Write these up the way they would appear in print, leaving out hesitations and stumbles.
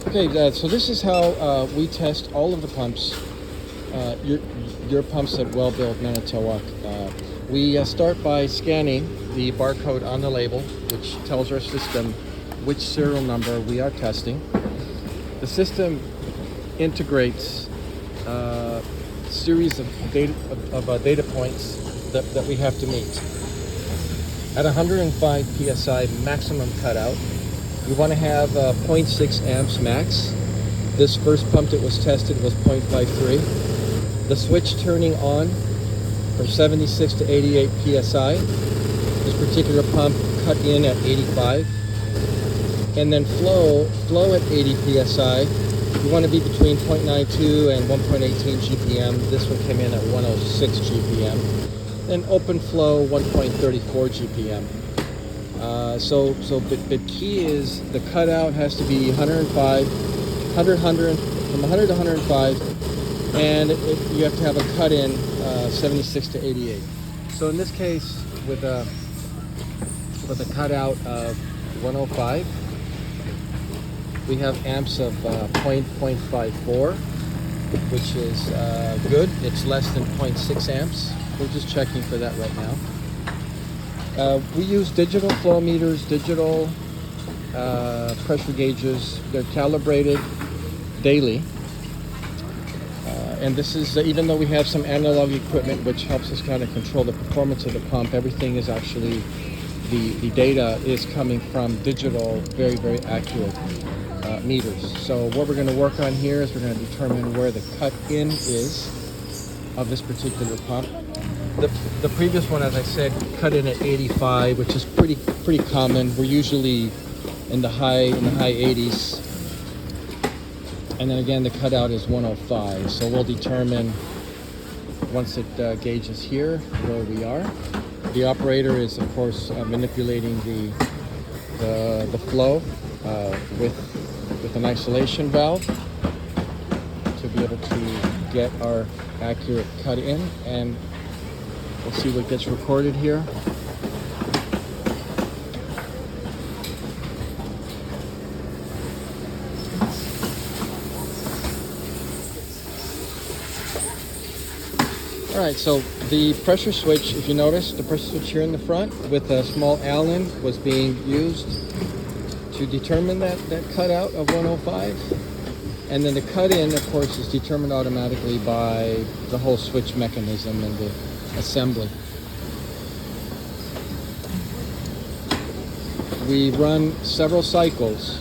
Okay, so this is how we test all of the pumps, your pumps at Welbilt, Manitowoc. We start by scanning the barcode on the label, which tells our system which serial number we are testing. The system integrates a series of data points that we have to meet. At 105 psi maximum cutout, we want to have 0.6 amps max. This first pump that was tested was 0.53. The switch turning on from 76 to 88 psi. This particular pump cut in at 85. And then flow at 80 psi. You want to be between 0.92 and 1.18 GPM. This one came in at 106 GPM. Then open flow 1.34 GPM. But key is the cutout has to be 105, from 100 to 105, and you have to have a cut in 76 to 88. So in this case, with a cutout of 105, we have amps of 0.54, which is good. It's less than 0.6 amps. We're just checking for that right now. We use digital flow meters, digital pressure gauges. They're calibrated daily. And this is, even though we have some analog equipment which helps us kind of control the performance of the pump, everything is actually, the data is coming from digital, very, very accurate meters. So what we're going to work on here is we're going to determine where the cut-in is of this particular pump. The previous one, as I said, cut in at 85, which is pretty common. We're usually in the high 80s. And then again, the cutout is 105. So we'll determine once it gauges here where we are. The operator is, of course, manipulating the flow with an isolation valve to be able to get our accurate cut in, and we'll see what gets recorded here. All right, so the pressure switch, if you notice, the pressure switch here in the front with a small Allen was being used to determine that cutout of 105. And then the cut-in, of course, is determined automatically by the whole switch mechanism and the assembly. We run several cycles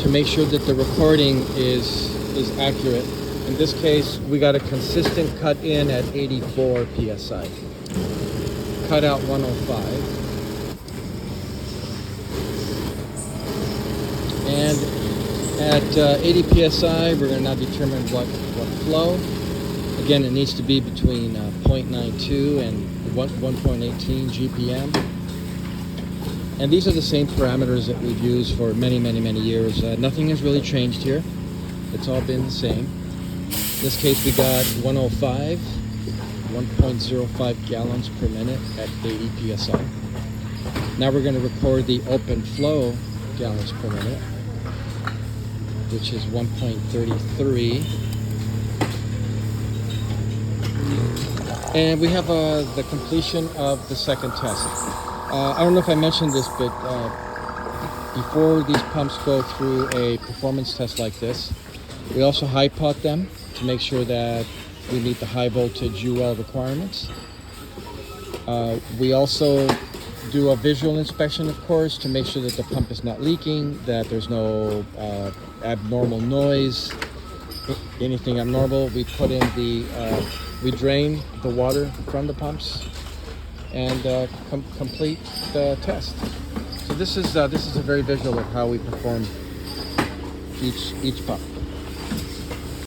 to make sure that the recording is accurate. In this case, we got a consistent cut in at 84 psi. Cut out 105. And at 80 psi, we're going to now determine what flow. Again, it needs to be between 0.92 and 1.18 GPM. And these are the same parameters that we've used for many, many, many years. Nothing has really changed here. It's all been the same. In this case, we got 105, 1.05 gallons per minute at 80 psi. Now we're going to record the open flow gallons per minute, which is 1.33. And we have the completion of the second test. I don't know if I mentioned this, but before these pumps go through a performance test like this, we also high pot them to make sure that we meet the high voltage UL requirements. We also do a visual inspection, of course, to make sure that the pump is not leaking, that there's no abnormal noise, anything abnormal. We put in we drain the water from the pumps and complete the test. So this is a very visual of how we perform each pump.